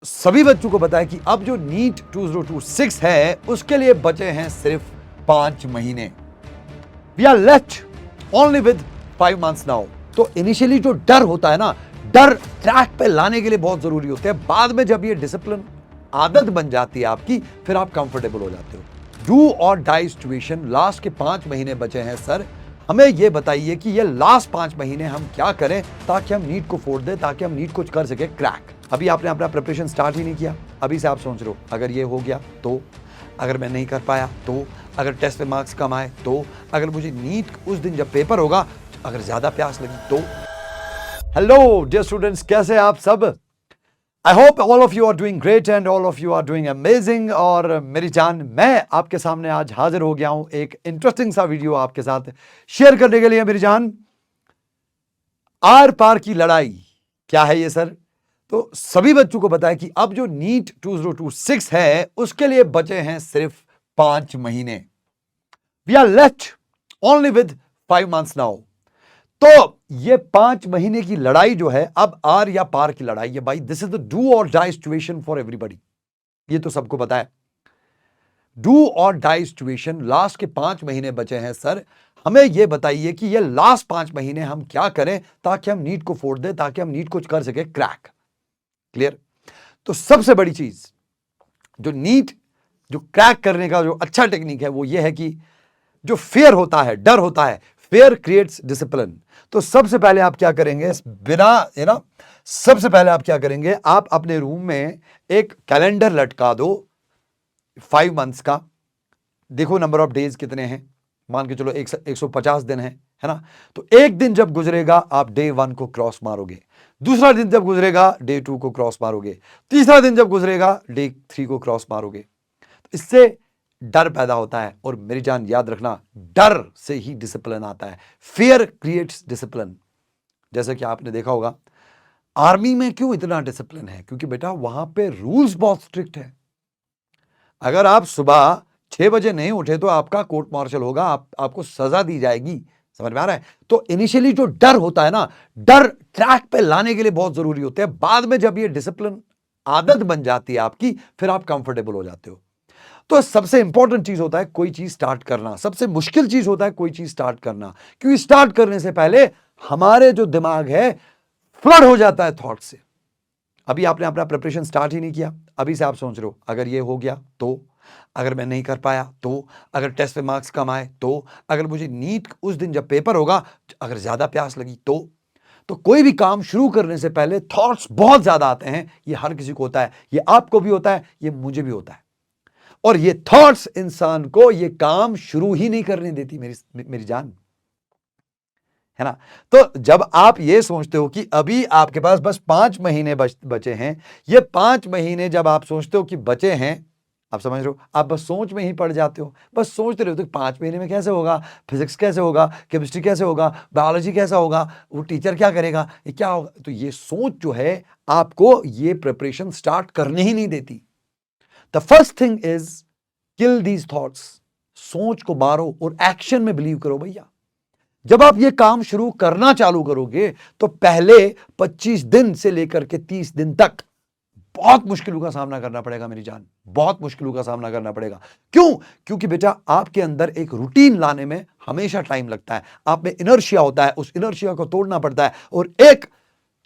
सभी बच्चों को पता है कि अब जो नीट 2026 है उसके लिए बचे हैं सिर्फ 5 महीने। We are left only with 5 months now. तो इनिशियली जो डर होता है ना, डर ट्रैक पे लाने के लिए बहुत जरूरी होते हैं। बाद में जब ये डिसिप्लिन आदत बन जाती है आपकी, फिर आप कंफर्टेबल हो जाते हो। डू और डाई सिचुएशन, लास्ट के 5 महीने बचे हैं सर, हमें यह बताइए कि ये लास्ट 5 महीने हम क्या करें ताकि हम नीट को फोड़ दें, ताकि हम नीट को कर सके क्रैक। अभी आपने अपना प्रिपरेशन स्टार्ट ही नहीं किया, अभी से आप सोच रहे हो अगर ये हो गया तो, अगर मैं नहीं कर पाया तो, अगर टेस्ट में मार्क्स कम आए तो, अगर मुझे नीट उस दिन जब पेपर होगा अगर ज्यादा प्यास लगी तो। हेलो डियर स्टूडेंट्स, कैसे आप सब? I hope all of you are doing great and all of you are doing amazing. और मेरी जान, मैं आपके सामने आज हाजिर हो गया हूं एक इंटरेस्टिंग सा वीडियो आपके साथ शेयर करने के लिए। मेरी जान, आर पार की लड़ाई क्या है ये सर? तो सभी बच्चों को पता है कि अब जो नीट 2026 है उसके लिए बचे हैं सिर्फ 5 महीने। We are left only with 5 months now. तो ये 5 महीने की लड़ाई जो है, अब आर या पार की लड़ाई है भाई। दिस इज द डू और डाई सिचुएशन फॉर एवरीबॉडी। ये तो सबको पता है। डू और डाई सिचुएशन, लास्ट के 5 महीने बचे हैं सर, हमें यह बताइए कि ये लास्ट 5 महीने हम क्या करें ताकि हम नीट को फोड़ दें, ताकि हम नीट को कर सके क्रैक। क्लियर? तो सबसे बड़ी चीज जो नीट, जो क्रैक करने का जो अच्छा टेक्निक है वो ये है कि जो फेयर होता है, डर होता है, फेयर क्रिएट्स डिसिप्लिन। तो सबसे पहले आप क्या करेंगे, बिना सबसे पहले आप क्या करेंगे, आप अपने रूम में एक कैलेंडर लटका दो 5 मंथ्स का। देखो नंबर ऑफ डेज कितने हैं, मान के चलो 150 दिन है ना? तो एक दिन जब गुजरेगा आप डे 1 को क्रॉस मारोगे, दूसरा दिन जब गुजरेगा डे 2 को क्रॉस मारोगे, तीसरा दिन जब गुजरेगा डे 3 को क्रॉस मारोगे। तो इससे डर पैदा होता है। और मेरी जान याद रखना, डर से ही डिसिप्लिन आता है। Fear creates discipline. जैसे कि आपने देखा होगा आर्मी में क्यों इतना डिसिप्लिन है, क्योंकि बेटा वहां पे रूल्स बहुत स्ट्रिक्ट है। अगर आप सुबह 6 बजे नहीं उठे तो आपका कोर्ट मार्शल होगा, आपको सजा दी जाएगी। समझ में आ रहा है? तो इनिशियली जो डर होता है ना, डर ट्रैक पे लाने के लिए बहुत जरूरी होते हैं। बाद में जब ये डिसिप्लिन आदत बन जाती है आपकी, फिर आप कंफर्टेबल हो जाते हो। तो सबसे इंपॉर्टेंट चीज होता है कोई चीज स्टार्ट करना, सबसे मुश्किल चीज होता है कोई चीज स्टार्ट करना, क्योंकि स्टार्ट करने से पहले हमारे जो दिमाग है फ्लड हो जाता है थॉट से। अभी आपने अपना प्रिपरेशन स्टार्ट ही नहीं किया, अभी से आप सोच रहे हो अगर ये हो गया तो, अगर मैं नहीं कर पाया तो, अगर टेस्ट में मार्क्स कम आए तो, अगर मुझे नीट उस दिन जब पेपर होगा अगर ज्यादा प्यास लगी तो कोई भी काम शुरू करने से पहले थॉट्स बहुत ज्यादा आते हैं। ये हर किसी को होता है, ये आपको भी होता है, ये मुझे भी होता है। और ये थॉट्स इंसान को ये काम शुरू ही नहीं करने देती मेरी जान, है ना? तो जब आप ये सोचते हो कि अभी आपके पास बस 5 महीने बचे हैं, ये 5 महीने जब आप सोचते हो कि बचे हैं, आप समझ रहे हो, आप बस सोच में ही पड़ जाते हो, बस सोचते रहते हो 5 महीने में कैसे होगा, फिजिक्स कैसे होगा, केमिस्ट्री कैसे होगा, बायोलॉजी कैसा होगा, वो टीचर क्या करेगा, ये क्या होगा। तो ये सोच जो है आपको ये प्रिपरेशन स्टार्ट करने ही नहीं देती। The first thing is kill these thoughts. सोच को मारो और एक्शन में बिलीव करो भैया। जब आप ये काम शुरू करना चालू करोगे तो पहले 25 दिन से लेकर के 30 दिन तक बहुत मुश्किलों का सामना करना पड़ेगा मेरी जान, बहुत मुश्किलों का सामना करना पड़ेगा। क्यों? क्योंकि बेटा आपके अंदर एक रूटीन लाने में हमेशा टाइम लगता है, आप में इनर्शिया होता है, उस इनर्शिया को तोड़ना पड़ता है। और एक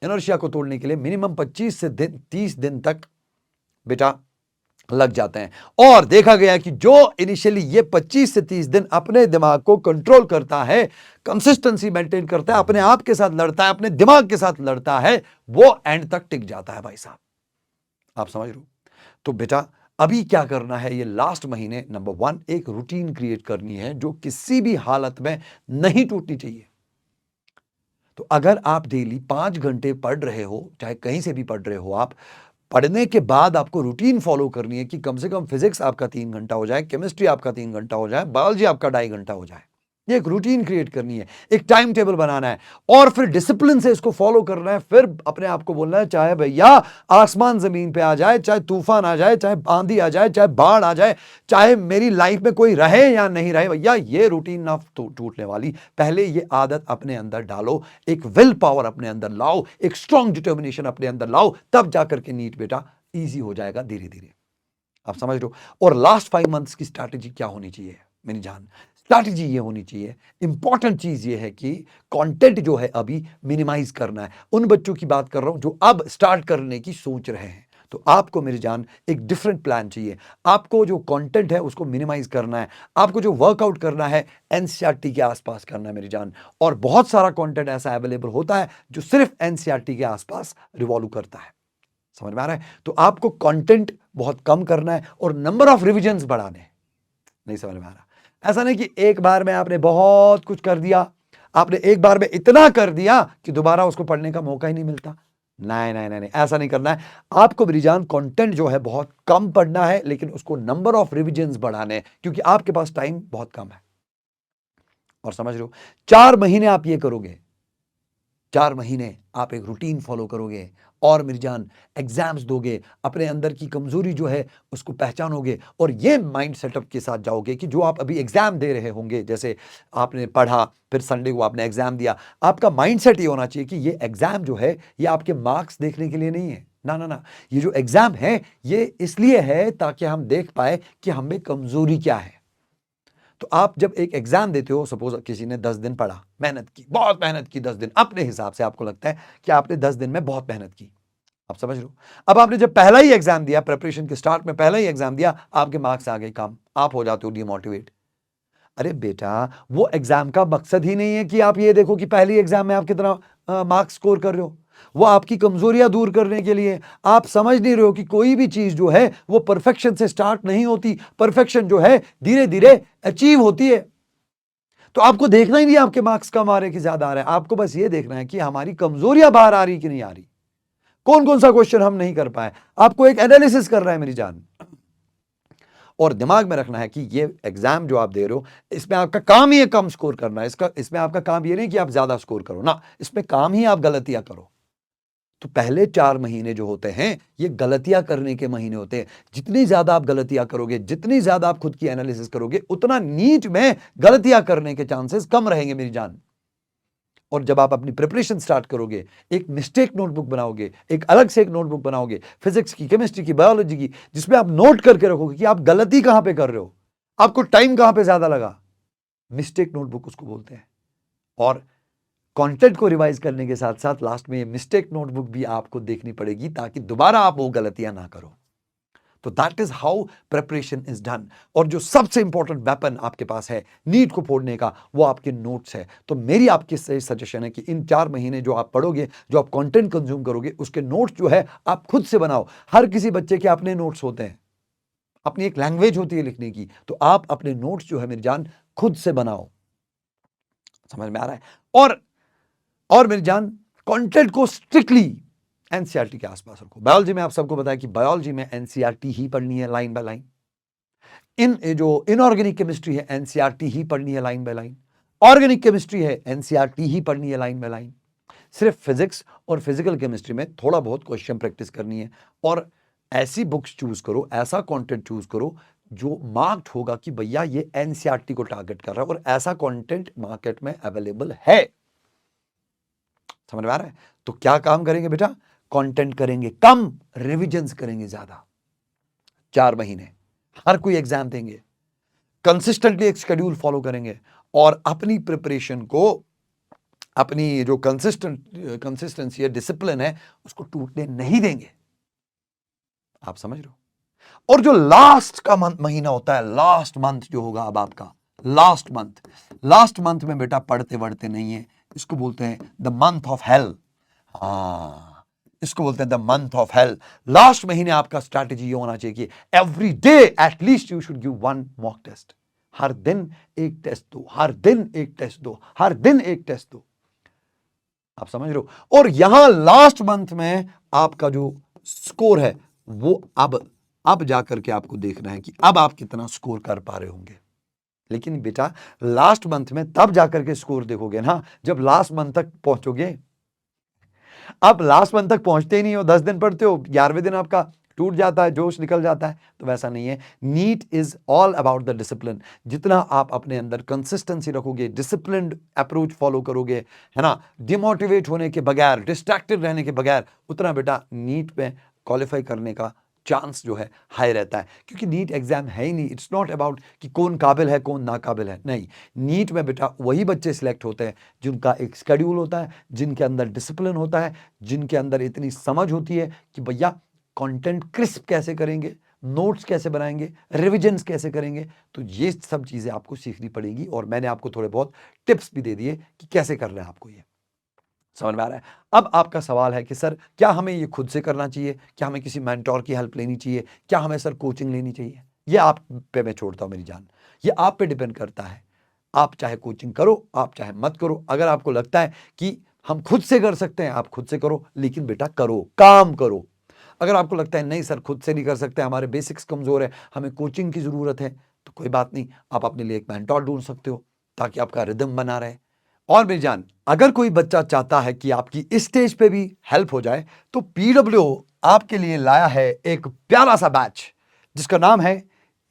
इनर्शिया को तोड़ने के लिए मिनिमम 25 से 30 दिन तक बेटा लग जाते हैं। और देखा गया कि जो इनिशियली ये 25 से 30 दिन अपने दिमाग को कंट्रोल करता है, कंसिस्टेंसी मेंटेन करता है, अपने आप के साथ लड़ता है, अपने दिमाग के साथ लड़ता है, वो एंड तक टिक जाता है भाई साहब। आप समझ रहे हो? तो बेटा अभी क्या करना है, ये लास्ट महीने नंबर 1 एक रूटीन क्रिएट करनी है जो किसी भी हालत में नहीं टूटनी चाहिए। तो अगर आप डेली 5 घंटे पढ़ रहे हो, चाहे कहीं से भी पढ़ रहे हो, आप पढ़ने के बाद आपको रूटीन फॉलो करनी है कि कम से कम फिजिक्स आपका 3 घंटा हो जाए, केमिस्ट्री आपका 3 घंटा हो जाए, बायोलॉजी आपका 2.5 घंटा हो जाए। ये एक रूटीन क्रिएट करनी है, एक टाइम टेबल बनाना है और फिर डिसिप्लिन से इसको फॉलो करना है। फिर अपने आप को बोलना है चाहे भैया आसमान जमीन पे आ जाए, चाहे तूफान आ जाए, चाहे आंधी आ जाए, चाहे बाढ़ आ जाए, चाहे मेरी लाइफ में कोई रहे या नहीं रहे, भैया ये रूटीन ना टूटने वाली। पहले ये आदत अपने अंदर डालो, एक विल पावर अपने अंदर लाओ, एक स्ट्रॉन्ग डिटर्मिनेशन अपने अंदर लाओ, तब जाकर के नीट बेटा ईजी हो जाएगा धीरे धीरे। आप समझ रहे हो। और लास्ट 5 मंथ्स की स्ट्रैटेजी क्या होनी चाहिए मेरी जान? स्ट्रैटेजी ये होनी चाहिए, इंपॉर्टेंट चीज ये है कि कंटेंट जो है अभी मिनिमाइज करना है। उन बच्चों की बात कर रहा हूं जो अब स्टार्ट करने की सोच रहे हैं। तो आपको मेरी जान एक डिफरेंट प्लान चाहिए। आपको जो कंटेंट है उसको मिनिमाइज करना है। आपको जो वर्कआउट करना है एनसीईआरटी के आसपास करना है मेरी जान। और बहुत सारा कंटेंट ऐसा अवेलेबल होता है जो सिर्फ एनसीईआरटी के आसपास रिवॉल्व करता है। समझ में आ रहा है। तो आपको कंटेंट बहुत कम करना है और नंबर ऑफ रिविजन्स बढ़ाने हैं। नहीं समझ में आ रहा? ऐसा नहीं कि एक बार में आपने बहुत कुछ कर दिया, आपने एक बार में इतना कर दिया कि दोबारा उसको पढ़ने का मौका ही नहीं मिलता। नहीं नहीं नहीं नहीं, ऐसा नहीं करना है। आपको मेरी जान कंटेंट जो है बहुत कम पढ़ना है, लेकिन उसको नंबर ऑफ रिविजन्स बढ़ाने हैं, क्योंकि आपके पास टाइम बहुत कम है। और समझ रहे हो, 4 महीने आप ये करोगे, 4 महीने आप एक रूटीन फॉलो करोगे और मेरी जान एग्जाम्स दोगे, अपने अंदर की कमजोरी जो है उसको पहचानोगे और ये माइंड सेटअप के साथ जाओगे कि जो आप अभी एग्जाम दे रहे होंगे, जैसे आपने पढ़ा फिर संडे को आपने एग्जाम दिया, आपका माइंड सेट ये होना चाहिए कि ये एग्जाम जो है ये आपके मार्क्स देखने के लिए नहीं है। ना ना ना, ये जो एग्जाम है ये इसलिए है ताकि हम देख पाए कि हमें कमजोरी क्या है। तो आप जब एक एग्जाम देते हो, सपोज किसी ने 10 दिन पढ़ा, मेहनत की, बहुत मेहनत की 10 दिन, अपने हिसाब से आपको लगता है कि आपने 10 दिन में बहुत मेहनत की, आप समझ लो। अब आपने जब पहला ही एग्जाम दिया, प्रिपरेशन के स्टार्ट में पहला ही एग्जाम दिया, आपके मार्क्स आ गए कम, आप हो जाते हो डिमोटिवेट। अरे बेटा, वो एग्जाम का मकसद ही नहीं है कि आप ये देखो कि पहली एग्जाम में आप कितना मार्क्स स्कोर कर रहे हो। वो आपकी कमजोरियां दूर करने के लिए। आप समझ नहीं रहे हो कि कोई भी चीज जो है वो परफेक्शन से स्टार्ट नहीं होती, परफेक्शन जो है धीरे धीरे अचीव होती है। तो आपको देखना ही नहीं आपके मार्क्स कम आ रहे कि ज्यादा आ रहे हैं, आपको बस ये देखना है कि हमारी कमजोरियां बाहर आ रही कि नहीं आ रही, कौन कौन सा क्वेश्चन हम नहीं कर पाए। आपको एक एनालिसिस कर रहा है मेरी जान। और दिमाग में रखना है कि ये एग्जाम जो आप दे रहे हो, इसमें आपका काम ही है कम स्कोर करना है। इसमें आपका काम ये नहीं कि आप ज्यादा स्कोर करो ना, इसमें काम ही आप गलतियां करो। तो पहले 4 महीने जो होते हैं ये गलतियां करने के महीने होते हैं। जितनी ज्यादा आप गलतियां करोगे, जितनी ज्यादा आप खुद की एनालिसिस करोगे, उतना नीट में गलतियां करने के चांसेस कम रहेंगे मेरी जान। और जब आप अपनी प्रिपरेशन स्टार्ट करोगे, एक मिस्टेक नोटबुक बनाओगे, एक अलग से एक नोटबुक बनाओगे, फिजिक्स की, केमिस्ट्री की, बायोलॉजी की, जिसमें आप नोट करके रखोगे कि आप गलती कहां पे कर रहे हो, आपको टाइम कहां पे ज्यादा लगा। मिस्टेक नोटबुक उसको बोलते हैं। और कंटेंट को रिवाइज करने के साथ साथ लास्ट में ये मिस्टेक नोटबुक भी आपको देखनी पड़ेगी ताकि दोबारा आप वो गलतियां ना करो। तो that is how preparation is done. और जो सबसे इंपॉर्टेंट वेपन आपके पास है नीट को फोड़ने का, वो आपके नोट्स है। तो मेरी आपकी सजेशन है कि इन 4 महीने जो आप पढ़ोगे, जो आप कंटेंट कंज्यूम करोगे, उसके नोट्स जो है आप खुद से बनाओ। हर किसी बच्चे के अपने नोट्स होते हैं, अपनी एक लैंग्वेज होती है लिखने की। तो आप अपने नोट्स जो है मेरी जान खुद से बनाओ। समझ में आ रहा है। और मेरी जान कंटेंट को स्ट्रिक्टली एनसीईआरटी के आसपास रखो। बायोलॉजी में आप सबको बताया कि बायोलॉजी में एनसीईआरटी ही पढ़नी है लाइन बाय लाइन। जो इनऑर्गेनिक केमिस्ट्री है एनसीईआरटी ही पढ़नी है line by line. Organic chemistry है एनसीईआरटी ही पढ़नी है लाइन बाय लाइन। सिर्फ फिजिक्स और फिजिकल केमिस्ट्री में थोड़ा बहुत क्वेश्चन प्रैक्टिस करनी है। और ऐसी बुक्स चूज करो, ऐसा कंटेंट चूज करो जो मार्क्ड होगा कि भैया ये एनसीईआरटी को टारगेट कर रहा है और ऐसा कंटेंट मार्केट में अवेलेबल है। समझ में आ रहा है। तो क्या काम करेंगे बेटा? कंटेंट करेंगे कम, रिविजन्स करेंगे ज्यादा। 4 महीने हर कोई एग्जाम देंगे, कंसिस्टेंटली एक शेड्यूल फॉलो करेंगे और अपनी प्रिपरेशन को, अपनी जो कंसिस्टेंसी है, डिसिप्लिन है, उसको टूटने नहीं देंगे। आप समझ रहे हो। और जो लास्ट का महीना होता है, लास्ट मंथ जो होगा अब आपका, लास्ट मंथ में बेटा पढ़ते वढ़ते नहीं है। इसको बोलते हैं द मंथ ऑफ हेल। इसको बोलते हैं the month of hell. Last महीने आपका स्ट्रैटेजी ये होना चाहिए कि every day at least you should give 1 mock test. हर दिन एक टेस्ट दो, हर दिन एक टेस्ट दो, हर दिन एक टेस्ट दो। आप समझ रहे हो। और यहां लास्ट मंथ में आपका जो स्कोर है वो अब जाकर के आपको देखना है कि अब आप कितना स्कोर कर पा रहे होंगे। लेकिन बेटा लास्ट मंथ में तब जाकर के स्कोर देखोगे ना जब लास्ट मंथ तक पहुंचोगे। आप लास्ट मंथ तक पहुंचते ही नहीं हो, 10 दिन पढ़ते हो, 11वें दिन आपका टूट जाता है, जोश निकल जाता है। तो वैसा नहीं है। NEET is all about the discipline. जितना आप अपने अंदर कंसिस्टेंसी रखोगे, डिसिप्लिन्ड अप्रोच फॉलो करोगे, है ना, डिमोटिवेट होने के बगैर, डिस्ट्रैक्टेड रहने के बगैर, उतना बेटा नीट में क्वालिफाई करने का चांस जो है हाई रहता है, क्योंकि नीट एग्जाम है ही नहीं, इट्स नॉट अबाउट कि कौन काबिल है कौन नाकाबिल है, नहीं। नीट में बेटा वही बच्चे सिलेक्ट होते हैं जिनका एक शेड्यूल होता है, जिनके अंदर डिसिप्लिन होता है, जिनके अंदर इतनी समझ होती है कि भैया कंटेंट क्रिस्प कैसे करेंगे, नोट्स कैसे बनाएंगे, रिविजन्स कैसे करेंगे। तो ये सब चीज़ें आपको सीखनी पड़ेगी, और मैंने आपको थोड़े बहुत टिप्स भी दे दिए कि कैसे करना है आपको, ये समझ में आ रहा है। अब आपका सवाल है कि सर क्या हमें ये खुद से करना चाहिए, क्या हमें किसी मेंटोर की हेल्प लेनी चाहिए, क्या हमें सर कोचिंग लेनी चाहिए? ये आप पे मैं छोड़ता हूं मेरी जान, ये आप पे डिपेंड करता है। आप चाहे कोचिंग करो, आप चाहे मत करो। अगर आपको लगता है कि हम खुद से कर सकते हैं, आप खुद से करो, लेकिन बेटा करो, काम करो। अगर आपको लगता है नहीं सर खुद से नहीं कर सकते, हमारे बेसिक्स कमजोर है, हमें कोचिंग की जरूरत है, तो कोई बात नहीं, आप अपने लिए एक मेंटोर ढूंढ सकते हो ताकि आपका रिदम बना रहे। और मेरी जान, अगर कोई बच्चा चाहता है कि आपकी इस स्टेज पे भी हेल्प हो जाए, तो पीडब्ल्यू आपके लिए लाया है एक प्यारा सा बैच जिसका नाम है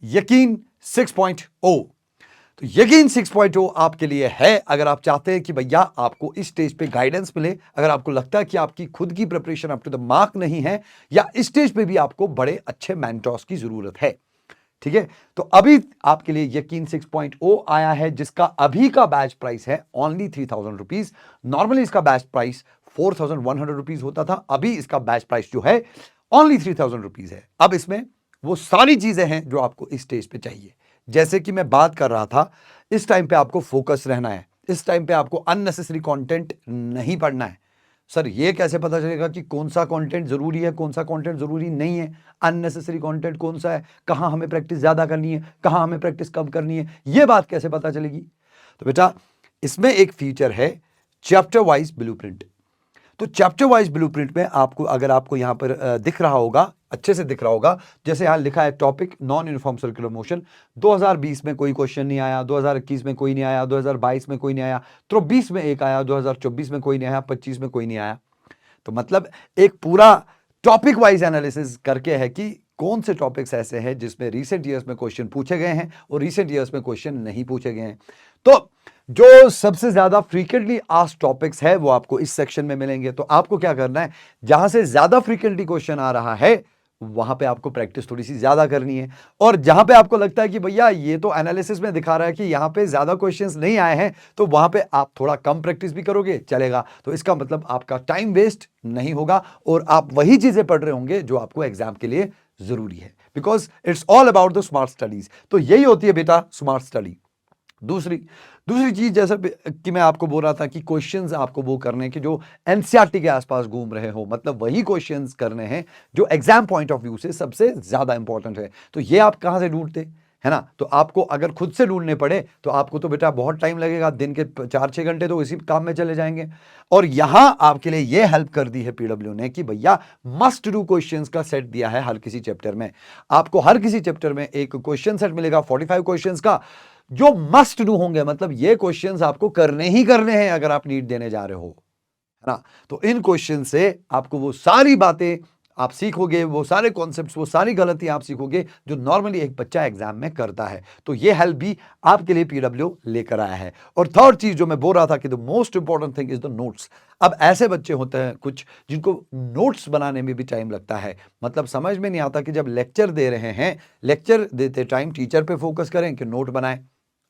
यकीन 6.0। तो यकीन 6.0 आपके लिए है अगर आप चाहते हैं कि भैया आपको इस स्टेज पे गाइडेंस मिले, अगर आपको लगता है कि आपकी खुद की preparation up to the mark नहीं है, या इस स्टेज पे भी आपको बड़े अच्छे मेंटर्स की जरूरत है, ठीक है। तो अभी आपके लिए यकीन 6.0 आया है, जिसका अभी का बैच प्राइस है ओनली 3000 रुपीज। नॉर्मली इसका बैच प्राइस 4100 रुपीज होता था, अभी इसका बैच प्राइस जो है ओनली 3000 रुपीज है। अब इसमें वो सारी चीजें हैं जो आपको इस स्टेज पे चाहिए। जैसे कि मैं बात कर रहा था, इस टाइम पे आपको फोकस रहना है, इस टाइम पे आपको अननेसेसरी कंटेंट नहीं पढ़ना है। सर ये कैसे पता चलेगा कि कौन सा कंटेंट जरूरी है, कौन सा कंटेंट जरूरी नहीं है, अननेसेसरी कंटेंट कौन सा है, कहां हमें प्रैक्टिस ज्यादा करनी है, कहां हमें प्रैक्टिस कम करनी है, ये बात कैसे पता चलेगी? तो बेटा इसमें एक फीचर है चैप्टर वाइज ब्लूप्रिंट। तो चैप्टर वाइज ब्लूप्रिंट में आपको, अगर आपको यहां पर दिख रहा होगा, अच्छे से दिख रहा होगा, जैसे यहां लिखा है topic non uniform circular motion, 2020 में कोई क्वेश्चन नहीं आया, 2021 में कोई नहीं आया, 2022 में कोई नहीं आया, 23 में एक आया, 2024 में कोई नहीं आया, 25 में कोई नहीं आया। तो मतलब एक पूरा टॉपिक वाइज एनालिसिस करके है कि कौन से टॉपिक्स ऐसे हैं जिसमें रीसेंट ईयर्स में क्वेश्चन पूछे गए हैं और रीसेंट ईयर्स में क्वेश्चन नहीं पूछे गए हैं। तो जो सबसे ज्यादा फ्रीक्वेंटली आस्क्ड टॉपिक्स है वो आपको इस सेक्शन में मिलेंगे। तो आपको क्या करना है, जहां से ज्यादा फ्रीक्वेंटली क्वेश्चन आ रहा है वहां पे आपको प्रैक्टिस थोड़ी सी ज्यादा करनी है, और जहां पे आपको लगता है कि भैया ये तो एनालिसिस में दिखा रहा है कि यहां पे ज्यादा क्वेश्चंस नहीं आए हैं, तो वहां पे आप थोड़ा कम प्रैक्टिस भी करोगे चलेगा। तो इसका मतलब आपका टाइम वेस्ट नहीं होगा और आप वही चीजें पढ़ रहे होंगे जो आपको एग्जाम के लिए जरूरी है, because it's all about the smart studies. तो यही होती है बेटा स्मार्ट स्टडी। दूसरी चीज जैसा कि मैं आपको बोल रहा था कि क्वेश्चंस आपको वो करने के जो एनसीईआरटी के आसपास घूम रहे हो, मतलब वही क्वेश्चंस करने हैं जो एग्जाम पॉइंट ऑफ व्यू से सबसे ज्यादा इंपॉर्टेंट है। तो ये आप कहां से ढूंढते है ना? तो आपको अगर खुद से ढूंढने पड़े तो आपको तो बेटा बहुत टाइम लगेगा, दिन के 4-6 घंटे तो इसी काम में चले जाएंगे। और यहां आपके लिए ये हेल्प कर दी है पीडब्ल्यू ने कि भैया मस्ट डू क्वेश्चंस का सेट दिया है हर किसी चैप्टर में। आपको हर किसी चैप्टर में एक क्वेश्चन सेट मिलेगा 45 क्वेश्चंस का, जो मस्ट डू होंगे, मतलब ये क्वेश्चंस आपको करने ही करने हैं अगर आप नीट देने जा रहे हो, है ना? तो इन क्वेश्चन से आपको वो सारी बातें आप सीखोगे, वो सारे कॉन्सेप्ट्स, वो सारी गलतियां आप सीखोगे जो नॉर्मली एक बच्चा एग्जाम में करता है। तो ये हेल्प भी आपके लिए पीडब्ल्यू लेकर आया है। और थर्ड चीज जो मैं बोल रहा था कि the most important thing is the notes. अब ऐसे बच्चे होते हैं कुछ जिनको नोट्स बनाने में भी टाइम लगता है, मतलब समझ में नहीं आता कि जब लेक्चर दे रहे हैं, लेक्चर देते टाइम टीचर पे फोकस करें कि नोट बनाएं।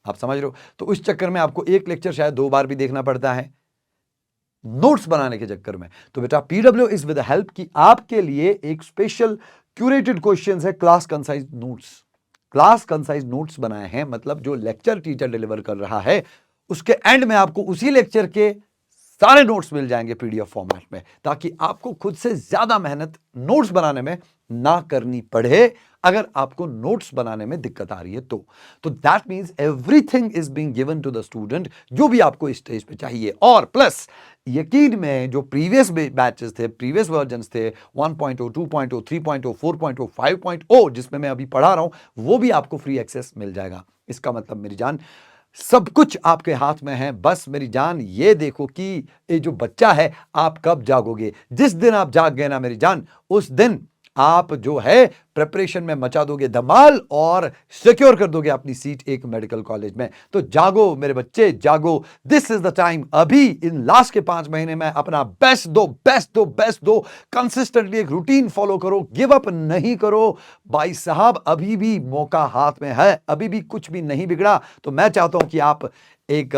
आप समझ रहे हो? तो उस चक्कर में आपको एक लेक्चर शायद 2 बार भी देखना पड़ता है नोट्स बनाने के चक्कर में। तो बेटा पीडब्ल्यू इज विद हेल्प की आपके लिए एक स्पेशल क्यूरेटेड क्वेश्चंस है, class concise notes. Class concise notes बनाए हैं, मतलब जो लेक्चर टीचर डिलीवर कर रहा है उसके एंड में आपको उसी लेक्चर के सारे नोट्स मिल जाएंगे पीडीएफ फॉर्मेट में, ताकि आपको खुद से ज्यादा मेहनत नोट्स बनाने में ना करनी पड़े अगर आपको नोट्स बनाने में दिक्कत आ रही है। तो that means everything is being given to the student जो भी आपको इस स्टेज पे चाहिए। और प्लस यकीन में जो प्रीवियस बैचेस थे, प्रीवियस वर्जन्स थे 1.0, 2.0, 3.0, 4.0, 5.0 जिसमें मैं अभी पढ़ा रहा हूं, वो भी आपको फ्री एक्सेस मिल जाएगा। इसका मतलब मेरी जान सब कुछ आपके हाथ में है। बस मेरी जान ये देखो कि ये जो बच्चा है आप कब जागोगे। जिस दिन आप जाग गए ना मेरी जान, उस दिन आप जो है प्रिपरेशन में मचा दोगे धमाल और सिक्योर कर दोगे अपनी सीट एक मेडिकल कॉलेज में। तो जागो मेरे बच्चे, जागो, दिस इज द टाइम। अभी इन लास्ट के 5 महीने में अपना बेस्ट दो, बेस्ट दो, बेस्ट दो। कंसिस्टेंटली एक रूटीन फॉलो करो, गिव अप नहीं करो भाई साहब, अभी भी मौका हाथ में है, अभी भी कुछ भी नहीं बिगड़ा। तो मैं चाहता हूं कि आप एक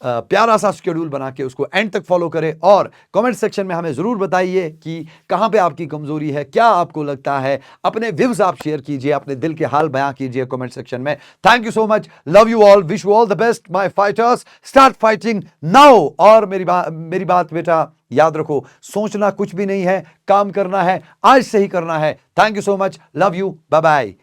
प्यारा सा शेड्यूल बना के उसको एंड तक फॉलो करें और कमेंट सेक्शन में हमें जरूर बताइए कि कहां पे आपकी कमजोरी है, क्या आपको लगता है। अपने व्यूज आप शेयर कीजिए, अपने दिल के हाल बयां कीजिए कमेंट सेक्शन में। Thank you so much, love you all, wish you all the best my fighters, start fighting now. और मेरी बात बेटा याद रखो, सोचना कुछ भी नहीं है, काम करना है, आज से ही करना है। Thank you so much, love you, bye bye.